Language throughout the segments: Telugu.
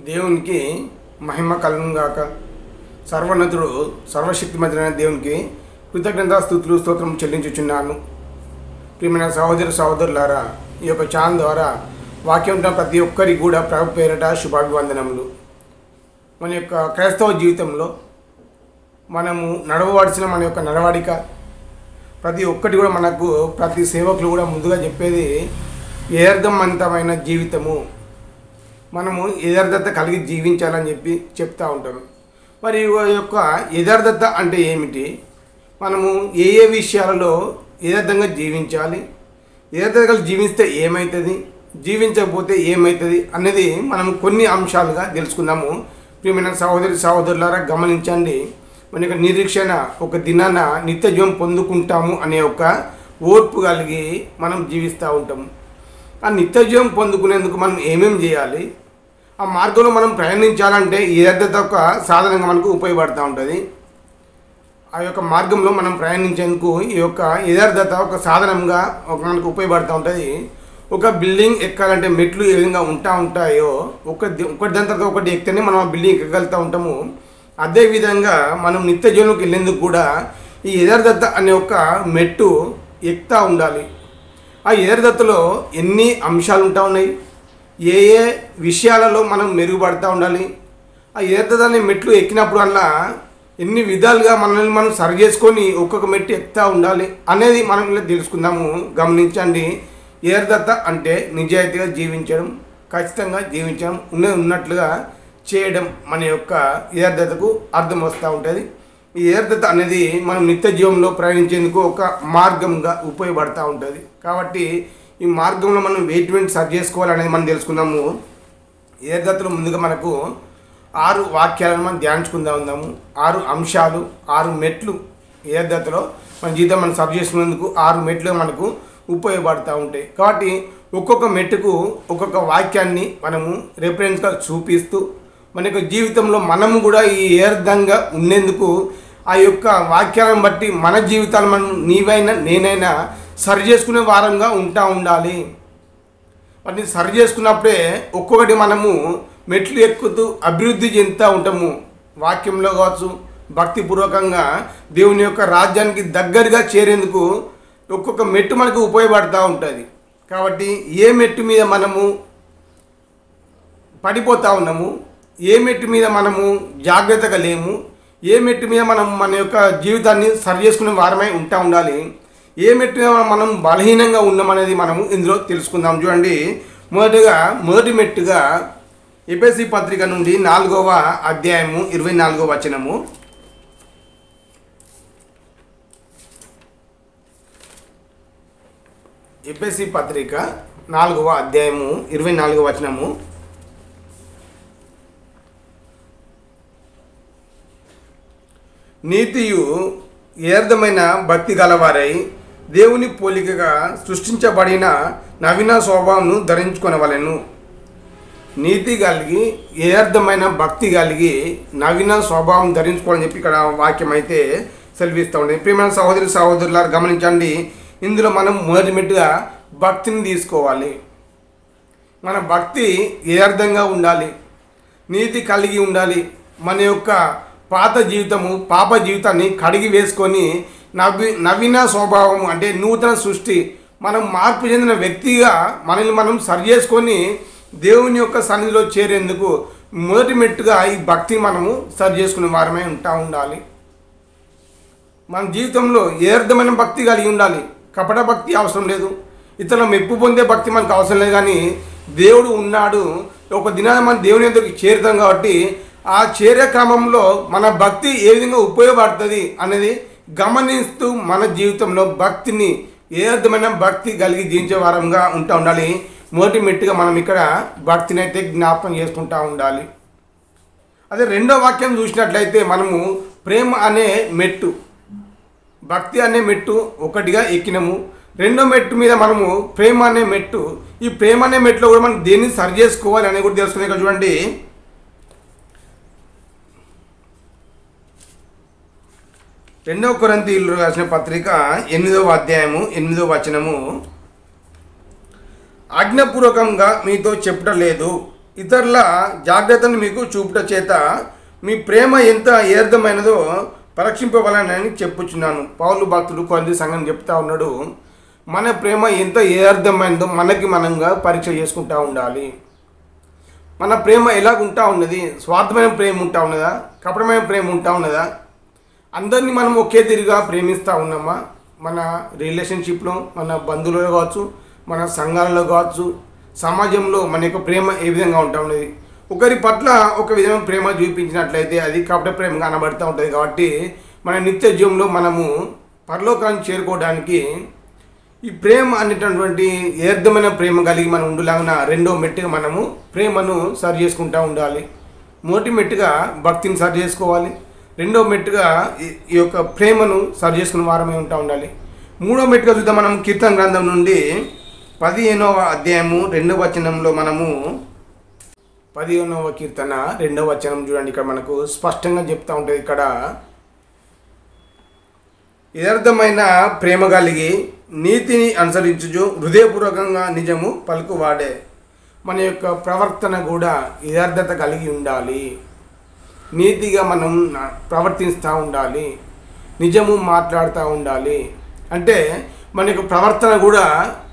దేవునికి మహిమ కలుగుగాక. సర్వోన్నతుడు సర్వశక్తిమంతుడైన దేవునికి కృతజ్ఞతా స్తుతులు స్తోత్రం చెల్లించుచున్నాను. ప్రియమైన సహోదరులారా, ఈ యొక్క ఛానల్ ద్వారా వాక్యం ఉన్న ప్రతి ఒక్కరికి కూడా ప్రభు పేరట శుభాభివందనములు. మన యొక్క క్రైస్తవ జీవితంలో మనము నడవవలసిన మన యొక్క నడవడిక ప్రతి ఒక్కటి కూడా మనకు ప్రతి సేవకులు కూడా ముందుగా చెప్పేది యథార్థవంతమైన జీవితము, మనము యథార్థత కలిగి జీవించాలని చెప్తూ ఉంటారు. మరి ఈ యొక్క యథార్థత అంటే ఏమిటి, మనము ఏ ఏ విషయాలలో యథార్థంగా జీవించాలి, యథార్థత కలిగి జీవిస్తే ఏమవుతుంది, జీవించకపోతే ఏమవుతుంది అనేది మనం కొన్ని అంశాలుగా తెలుసుకుందాము. ప్రియమైన సహోదరులారా, గమనించండి. మన యొక్క నిరీక్షణ ఒక దినాన నిత్య జీవం పొందుకుంటాము అనే ఒక ఓర్పు కలిగి మనం జీవిస్తూ ఉంటాము. ఆ నిత్య జీవం పొందుకునేందుకు మనం ఏమేమి చేయాలి, ఆ మార్గంలో మనం ప్రయాణించాలంటే యథార్థత ఒక సాధనంగా మనకు ఉపయోగపడుతూ ఉంటుంది. ఆ యొక్క మార్గంలో మనం ప్రయాణించేందుకు ఈ యొక్క యథార్థత ఒక సాధనంగా మనకు ఉపయోగపడుతూ ఉంటుంది. ఒక బిల్డింగ్ ఎక్కాలంటే మెట్లు ఏ విధంగా ఉంటాయో ఒకటి దాని తర్వాత ఒకటి ఎక్కితేనే మనం ఆ బిల్డింగ్ ఎక్కగలుగుతూ ఉంటాము. అదేవిధంగా మనం నిత్య జీవనంలోకి వెళ్ళేందుకు కూడా ఈ యథార్థత అనే ఒక మెట్టు ఎక్కుతూ ఉండాలి. ఆ యథార్థతలో ఎన్ని అంశాలు ఉంటా ఉన్నాయి, ఏ ఏ విషయాలలో మనం మెరుగుపడుతూ ఉండాలి, ఆ యథార్థత అనే మెట్లు ఎక్కినప్పుడు అలా ఎన్ని విధాలుగా మనల్ని మనం సరి చేసుకొని ఒక్కొక్క మెట్టు ఎక్కుతూ ఉండాలి అనేది మనం ఇలా తెలుసుకుందాము. గమనించండి. యథార్థత అంటే నిజాయితీగా జీవించడం, ఖచ్చితంగా జీవించడం, ఉన్నట్లుగా చేయడం మన యొక్క యథార్థతకు అర్థం వస్తూ ఉంటుంది. ఈ యథార్థత అనేది మనం నిత్య జీవంలో ప్రయాణించేందుకు ఒక మార్గంగా ఉపయోగపడుతూ ఉంటుంది. కాబట్టి ఈ మార్గంలో మనం ఎటువంటి సరి చేసుకోవాలనేది మనం తెలుసుకుందాము. యథార్థతలో ముందుగా మనకు 6 వాక్యాలను మనం ధ్యానించుకుందాము. 6 అంశాలు, 6 మెట్లు యథార్థతలో మన జీవితం మనం సరి చేసుకునేందుకు 6 మెట్లు మనకు ఉపయోగపడుతూ ఉంటాయి. కాబట్టి ఒక్కొక్క మెట్టుకు ఒక్కొక్క వాక్యాన్ని మనము రెఫరెన్స్గా చూపిస్తూ మన యొక్క జీవితంలో మనము కూడా ఈ యథార్థంగా ఉండేందుకు ఆ యొక్క వాక్యాలను బట్టి మన జీవితాలు మనం నీవైనా నేనైనా సరి చేసుకునే వారంగా ఉండాలి. వాటిని సరి చేసుకున్నప్పుడే ఒక్కొక్కటి మనము మెట్లు ఎక్కుతూ అభివృద్ధి చెందుతూ ఉంటాము. వాక్యంలో కావచ్చు, భక్తిపూర్వకంగా దేవుని యొక్క రాజ్యానికి దగ్గరగా చేరేందుకు ఒక్కొక్క మెట్టు మనకు ఉపయోగపడుతూ ఉంటుంది. కాబట్టి ఏ మెట్టు మీద మనము పడిపోతూ ఉన్నాము, ఏ మెట్టు మీద మనము జాగ్రత్తగా లేము, ఏ మెట్టు మీద మనం మన యొక్క జీవితాన్ని సరి చేసుకునే వారమై ఉండాలి, ఏ మెట్టు మీద మనం బలహీనంగా ఉన్నామనేది మనము ఇందులో తెలుసుకుందాం. చూడండి, మొదటి మెట్టుగా ఎఫెసీ పత్రిక నుండి 4వ అధ్యాయము 24వ వచనము. ఎఫెసీ పత్రిక 4వ అధ్యాయము 24వ వచనము. నీతియు యథార్థమైన భక్తి గలవారై దేవుని పోలికగా సృష్టించబడిన నవీన స్వభావంను ధరించుకొనవలెను. నీతి కలిగి యథార్థమైన భక్తి కలిగి నవీన స్వభావం ధరించుకోవాలని చెప్పి ఇక్కడ వాక్యం అయితే సెలవిస్తూ ఉంటుంది. ప్రియమైన సహోదరులారా, గమనించండి. ఇందులో మనం మొదటి మెట్టుగా భక్తిని తీసుకోవాలి. మన భక్తి యథార్థంగా ఉండాలి, నీతి కలిగి ఉండాలి. మన యొక్క పాత జీవితము, పాప జీవితాన్ని కడిగి వేసుకొని నవీన స్వభావం అంటే నూతన సృష్టి, మనం మార్పు చెందిన వ్యక్తిగా మనల్ని మనం సరి చేసుకొని దేవుని యొక్క సన్నిధిలో చేరేందుకు మొదటి మెట్టుగా ఈ భక్తిని మనము సరి చేసుకునే వారమై ఉండాలి. మన జీవితంలో యథార్థమైన భక్తి కలిగి ఉండాలి. కపట భక్తి అవసరం లేదు, ఇతరుల మెప్పు పొందే భక్తి మనకు అవసరం లేదు. కానీ దేవుడు ఉన్నాడు, ఒక దినాన మన దేవుని దగ్గరికి చేరుతాం. కాబట్టి ఆ చేరే క్రమంలో మన భక్తి ఏ విధంగా ఉపయోగపడుతుంది అనేది గమనిస్తూ మన జీవితంలో భక్తిని యథార్థమైన భక్తి కలిగి జీవించే వారంగా ఉండాలి. మొదటి మెట్టుగా మనం ఇక్కడ భక్తిని అయితే జ్ఞాపకం చేసుకుంటూ ఉండాలి. అదే రెండో వాక్యం చూసినట్లయితే మనము ప్రేమ అనే మెట్టు, భక్తి అనే మెట్టు ఒకటిగా ఎక్కినము. రెండో మెట్టు మీద మనము ప్రేమ అనే మెట్టు. ఈ ప్రేమ అనే మెట్టులో కూడా మనం దేన్ని సరి చేసుకోవాలి అనేది కూడా తెలుసుకునే. ఇక్కడ చూడండి, 2 కొరింథీయులకు రాసిన పత్రిక 8వ అధ్యాయము 8వ వచనము. ఆజ్ఞాపూర్వకంగా మీతో చెప్పడం లేదు, ఇతరుల జాగ్రత్తను మీకు చూపుట చేత మీ ప్రేమ ఎంత ఏర్థమైనదో పరీక్షింపవలనని చెప్పుచున్నాను. పౌలు భక్తుడు కొరింథీ సంఘం చెప్తా ఉన్నాడు, మన ప్రేమ ఎంత ఏర్థమైనదో మనకి మనంగా పరీక్ష చేసుకుంటూ ఉండాలి. మన ప్రేమ ఎలాగుంటా ఉన్నది? స్వార్థమైన ప్రేమ ఉంటా ఉన్నదా? కపటమైన ప్రేమ ఉంటా ఉన్నదా? అందరినీ మనం ఒకే తిరిగా ప్రేమిస్తూ ఉన్నామా? మన రిలేషన్షిప్లో, మన బంధువులలో కావచ్చు, మన సంఘాలలో కావచ్చు, సమాజంలో మన యొక్క ప్రేమ ఏ విధంగా ఉంటా ఉన్నది? ఒకరి పట్ల ఒక విధమైన ప్రేమ చూపించినట్లయితే అది కపట ప్రేమ కనబడుతూ ఉంటుంది. కాబట్టి మన నిత్య జీవంలో మనము పరలోకాన్ని చేరుకోవడానికి ఈ ప్రేమ అనేటటువంటి ఏర్థమైన ప్రేమ కలిగి మనం ఉండలాగిన రెండో మెట్టుగా మనము ప్రేమను సరి చేసుకుంటూ ఉండాలి. మొదటి మెట్టుగా భక్తిని సరి చేసుకోవాలి. రెండో మెట్టుగా ఈ యొక్క ప్రేమను సరి చేసుకున్న వారమే ఉంటా ఉండాలి. మూడో మెట్టుగా చూద్దాం. మనం కీర్తన గ్రంథం నుండి 15వ అధ్యాయము 2వ వచనంలో మనము 15వ కీర్తన 2వ వచనం చూడండి. ఇక్కడ మనకు స్పష్టంగా చెప్తూ ఉంటుంది. ఇక్కడ యథార్థమైన ప్రేమ కలిగి నీతిని అనుసరించుచు హృదయపూర్వకంగా నిజము పలుకువాడే. మన యొక్క ప్రవర్తన కూడా యథార్థత కలిగి ఉండాలి. నీతిగా మనం ప్రవర్తిస్తూ ఉండాలి. నిజము మాట్లాడుతూ ఉండాలి. అంటే మన యొక్క ప్రవర్తన కూడా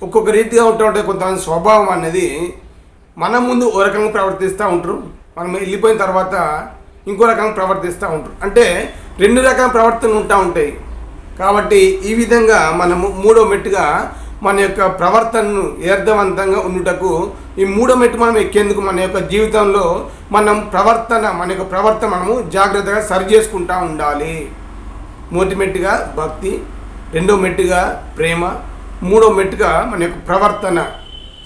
ఒక్కొక్క రీతిగా ఉంటుంటే కొంతమంది స్వభావం అనేది మన ముందు ఓ రకంగా ప్రవర్తిస్తూ ఉంటారు, మనం వెళ్ళిపోయిన తర్వాత ఇంకో రకంగా ప్రవర్తిస్తూ ఉంటారు. అంటే రెండు రకాల ప్రవర్తనలు ఉంటా ఉంటాయి. కాబట్టి ఈ విధంగా మనము మూడో మెట్టుగా మన యొక్క ప్రవర్తనను యథార్థవంతంగా ఉండుటకు ఈ మూడో మెట్టు మనం ఎక్కేందుకు మన యొక్క జీవితంలో మన యొక్క ప్రవర్తన మనము జాగ్రత్తగా సరి చేసుకుంటూ ఉండాలి. మొదటి మెట్టుగా భక్తి, రెండో మెట్టుగా ప్రేమ, మూడో మెట్టుగా మన యొక్క ప్రవర్తన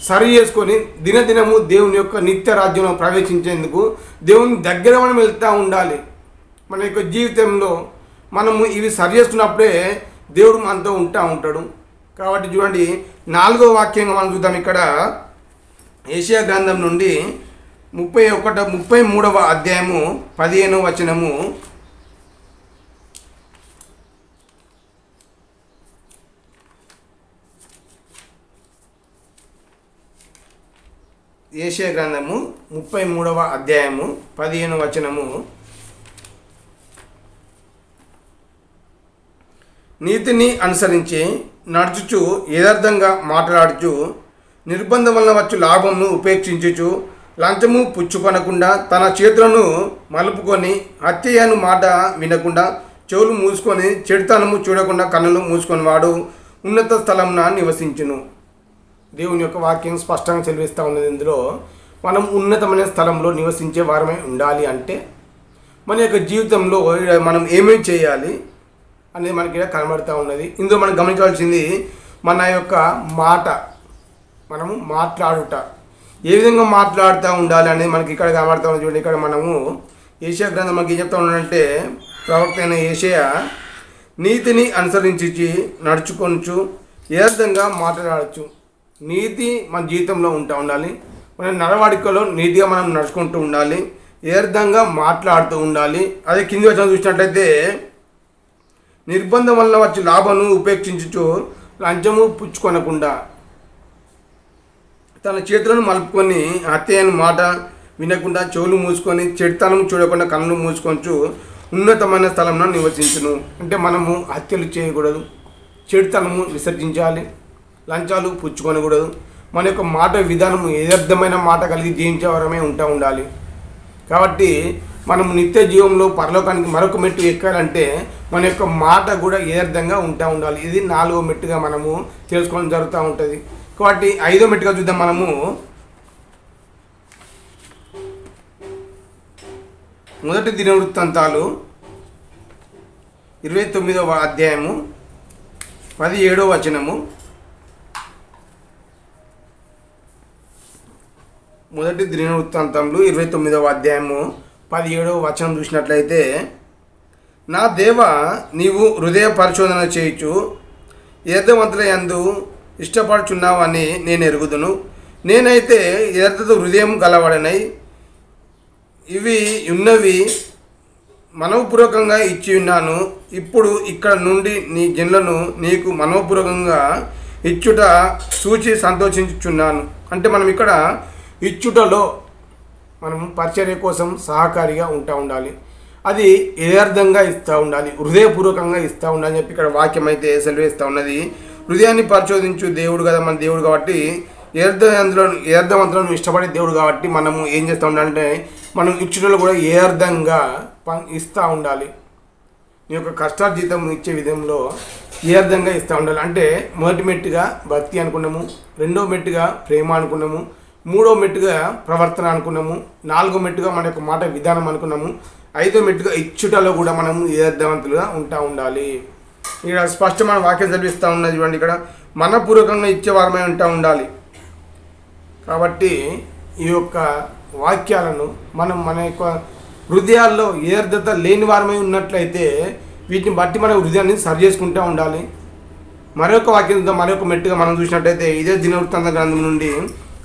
సరి చేసుకొని దినదినము దేవుని యొక్క నిత్య రాజ్యంలో ప్రవేశించేందుకు దేవుని దగ్గర మనం వెళ్తూ ఉండాలి. మన యొక్క జీవితంలో మనము ఇవి సరి చేసుకున్నప్పుడే దేవుడు మనతో ఉంటాడు. కాబట్టి చూడండి, 4వ వాక్యంగా మనం చూద్దాం. ఇక్కడ యెషయా గ్రంథం నుండి 33వ అధ్యాయము 15వ వచనము. యెషయా గ్రంథము 33వ అధ్యాయము 15వ వచనము. నీతిని అనుసరించి నడుచుచు యథార్థంగా మాట్లాడుచు నిర్బంధం వలన వచ్చు లాభంను ఉపేక్షించుచు లంచము పుచ్చుకొనకుండా తన చేతులను మలుపుకొని హత్యను మాట వినకుండా చెవులు మూసుకొని చెడుతనము చూడకుండా కన్నులు మూసుకొని వాడు ఉన్నత స్థలంన నివసించును. దేవుని యొక్క వాక్యం స్పష్టంగా సెలవిస్తూ ఉన్నది. ఇందులో మనం ఉన్నతమైన స్థలంలో నివసించే వారమే ఉండాలి. అంటే మన యొక్క జీవితంలో మనం ఏమేమి చేయాలి అనేది మనకి ఇక్కడ కనబడుతూ ఉన్నది. ఇందులో మనం గమనించవలసింది మన యొక్క మాట, మనము మాట్లాడుట ఏ విధంగా మాట్లాడుతూ ఉండాలి అనేది మనకి ఇక్కడ కనబడుతూ ఉంది. చూడండి, ఇక్కడ మనము యెషయా గ్రంథం మనకి ఏం చెప్తా ఉన్నాడంటే, ప్రవక్త అయిన యెషయా నీతిని అనుసరించి నడుచుకొనుచు యథార్థంగా మాట్లాడచ్చు. నీతి మన జీవితంలో ఉండాలి. మన నడవడికలో నీతిగా మనం నడుచుకుంటూ ఉండాలి, యథార్థంగా మాట్లాడుతూ ఉండాలి. అదే కింది వచనం చూసినట్లయితే, నిర్బంధం వలన వచ్చి లాభను ఉపేక్షించుచు లంచము పుచ్చుకొనకుండా తన చేతులను మలుపుకొని హత్యను మాట వినకుండా చెవులు మూసుకొని చెడుతనం చూడకుండా కన్నులు మూసుకొంచు ఉన్నతమైన స్థలంలో నివసించును. అంటే మనము హత్యలు చేయకూడదు, చెడుతనము విసర్జించాలి, లంచాలు పుచ్చుకొనకూడదు. మన యొక్క మాట విధానము యథార్థమైన మాట కలిగి జీవించే వారమే ఉండాలి. కాబట్టి మనం నిత్య జీవంలో పరలోకానికి మరొక మెట్టు ఎక్కాలంటే మన యొక్క మాట కూడా యథార్థంగా ఉండాలి. ఇది 4వ మెట్టుగా మనము తెలుసుకోవడం జరుగుతూ ఉంటుంది. కాబట్టి 5వ మెట్టుగా చూద్దాం. మనము మొదటి దినవృత్తాంతాలు 29వ అధ్యాయము 17వ వచనము. మొదటి దినవృత్తాంతములు 29వ అధ్యాయము 17వ వచనం చూసినట్లయితే, నా దేవ, నీవు హృదయ పరిశోధన చేయొచ్చు యథార్థవంతుల యందు ఇష్టపడుచున్నావని నేను ఎరుగుదును. నేనైతే యథార్థత హృదయం గలవాడనై ఇవి ఉన్నవి మనోపూర్వకంగా ఇచ్చి ఉన్నాను. ఇప్పుడు ఇక్కడ నుండి నీ జనులను నీకు మనోపూర్వకంగా ఇచ్చుట చూచి సంతోషించుచున్నాను. అంటే మనం ఇక్కడ ఇచ్చుటలో మనం పరిచర్య కోసం సహకారిగా ఉండాలి. అది యథార్థంగా ఇస్తూ ఉండాలి, హృదయపూర్వకంగా ఇస్తూ ఉండాలి అని చెప్పి ఇక్కడ వాక్యం అయితే సెలవిస్తూ ఉన్నది. హృదయాన్ని పరిశోధించు దేవుడు కదా మన దేవుడు కాబట్టి, యథార్థవంతులను ఇష్టపడే దేవుడు కాబట్టి మనము ఏం చేస్తూ ఉండాలంటే మనం ఇచ్చుటలో కూడా యథార్థంగా ఇస్తూ ఉండాలి. నీ యొక్క కష్టార్జితం ఇచ్చే విధంలో యథార్థంగా ఇస్తూ ఉండాలి. అంటే మొదటి మెట్టుగా భక్తి అనుకున్నాము, రెండో మెట్టుగా ప్రేమ అనుకున్నాము, మూడో మెట్టుగా ప్రవర్తన అనుకున్నాము, నాలుగో మెట్టుగా మన యొక్క మాట విధానం అనుకున్నాము, ఐదో మెట్టుగా ఇచ్చుటలో కూడా మనము యథార్థవంతులుగా ఉండాలి. ఇక్కడ స్పష్టమైన వాక్యం చదివిస్తూ ఉన్నది చూడండి. ఇక్కడ మనపూర్వకంగా ఇచ్చేవారమై ఉండాలి. కాబట్టి ఈ యొక్క వాక్యాలను మనం మన యొక్క హృదయాల్లో యథార్థత లేని వారమై ఉన్నట్లయితే వీటిని బట్టి మన హృదయాన్ని సరి చేసుకుంటూ ఉండాలి. మరొక వాక్యంతో మరొక మెట్టుగా మనం చూసినట్టయితే ఇదే దినవృత్తాంత గ్రంథం నుండి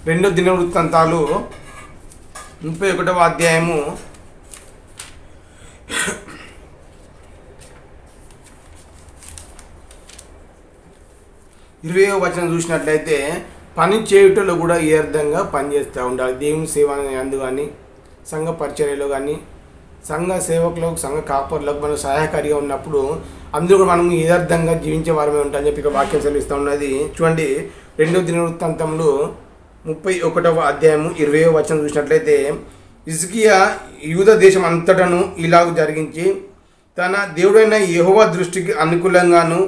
2వ దినవృత్తాంతాలు 31వ అధ్యాయము 20వ వచనం చూసినట్లయితే పని చేయుటలో కూడా యథార్థంగా పనిచేస్తూ ఉండాలి. దేవుని సేవ అందు కానీ, సంఘ పరిచర్యలో కానీ, సంఘ సేవకులకు, సంఘ కాపర్లకు మనం సహాయకారిగా ఉన్నప్పుడు అందరూ కూడా మనం యథార్థంగా జీవించే వారమే ఉంటామని చెప్పి ఇక వాక్యం సెలవిస్తూ ఉన్నది. చూడండి 2వ దినవృత్తాంతంలో 31వ అధ్యాయము 20వ వచనం చూసినట్లయితే, హిజ్కియా యూదా దేశం అంతటను ఇలాగ జరిగించి తన దేవుడైన యెహోవా దృష్టికి అనుకూలంగాను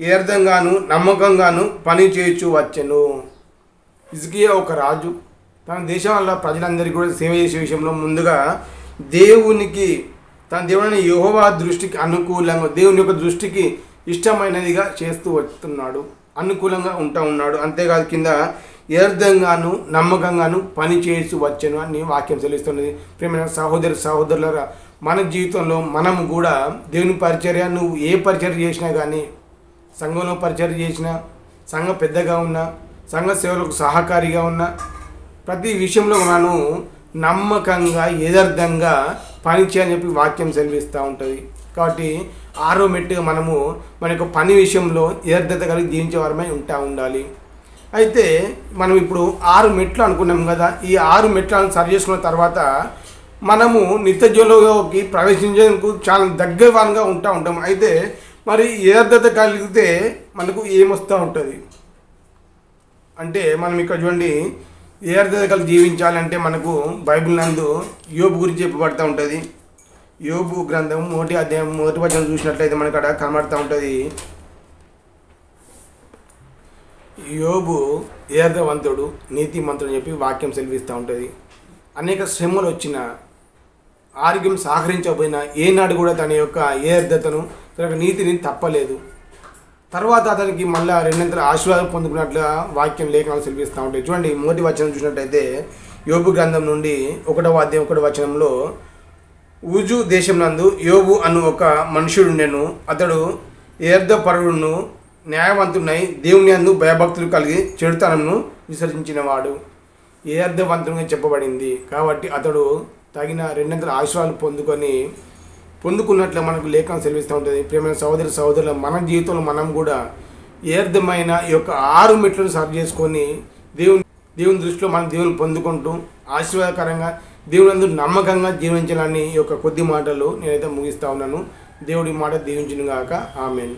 యథార్థంగాను నమ్మకంగాను పని చేయొచ్చు వచ్చెను. హిజ్కియా ఒక రాజు తన దేశం వల్ల ప్రజలందరికీ కూడా సేవ చేసే విషయంలో ముందుగా దేవునికి, తన దేవుడైన యెహోవా దృష్టికి అనుకూలంగా, దేవుని యొక్క దృష్టికి ఇష్టమైనదిగా చేస్తూ వస్తున్నాడు, అనుకూలంగా ఉన్నాడు. అంతేకాదు కింద యథార్థంగాను నమ్మకంగాను పని చేసి వచ్చాను అని వాక్యం సెలవిస్తున్నది. ప్రియమైన సహోదరులారా, మన జీవితంలో మనము కూడా దేవుని పరిచర్య, నువ్వు ఏ పరిచర్య చేసినా కానీ, సంఘంలో పరిచర్య చేసినా, సంఘ పెద్దగా ఉన్నా, సంఘ సేవలకు సహకారిగా ఉన్నా, ప్రతి విషయంలో మనం నమ్మకంగా యథార్థంగా పని చేయని చెప్పి వాక్యం సెలవిస్తూ ఉంటుంది. కాబట్టి 6వ మెట్టుగా మనము మన యొక్క పని విషయంలో యథార్థత కలిగి జీవించే వారమై ఉండాలి. అయితే మనం ఇప్పుడు 6 మెట్లు అనుకున్నాం కదా. ఈ 6 మెట్లను సరి చేసుకున్న తర్వాత మనము నిత్య జీవంలోకి ప్రవేశించేందుకు చాలా దగ్గరగా ఉంటాం. అయితే మరి యథార్థత కలిగితే మనకు ఏమొస్తూ ఉంటుంది అంటే, మనం ఇక్కడ చూడండి, యథార్థత కలిగి జీవించాలంటే మనకు బైబిల్ నందు యోబు గురించి చెప్పబడుతూ ఉంటుంది. యోబు గ్రంథం 1వ అధ్యాయం 1వ వచనం చూసినట్లయితే మనకు అక్కడ కనబడుతూ ఉంటుంది. యోబు యథార్థవంతుడు, నీతిమంతుడు అని చెప్పి వాక్యం సెలవిస్తూ ఉంటుంది. అనేక శ్రమలు వచ్చిన, ఆరోగ్యం సహకరించకపోయినా ఏనాడు కూడా తన యొక్క యథార్థతను, తన యొక్క నీతిని తప్పలేదు. తర్వాత అతనికి మళ్ళీ 2 ఆశీర్వాదం పొందుకున్నట్లుగా వాక్యం లేఖనాలు సెలవిస్తూ ఉంటాయి. చూడండి 1వ వచనం చూసినట్టయితే యోబు గ్రంథం నుండి 1వ అధ్యాయం 1వ వచనంలో, ఊజు దేశం నందు యోబు అను ఒక మనుషుడు ఉండెను. అతడు యథార్థపరుడును న్యాయవంతుడై దేవుని యందు భయభక్తులు కలిగి చెడుతనమును విసర్జించినవాడు. యథార్థవంతునిగా చెప్పబడింది కాబట్టి అతడు తగిన 2 ఆశీర్వాదాలు పొందుకున్నట్లు మనకు లేఖనం సెలవిస్తూ ఉంటుంది. ప్రియమైన సహోదరుల, మన జీవితంలో మనం కూడా యథార్థమైన ఈ యొక్క 6 మెట్లను సరి చేసుకొని దేవుని దృష్టిలో మనం దేవుని పొందుకుంటూ ఆశీర్వాదకరంగా దేవుని నమ్మకంగా జీవించాలని ఈ యొక్క కొద్ది మాటలు నేనైతే ముగిస్తూ ఉన్నాను. దేవుడి మాట దీవించును గాక. ఆమేన్.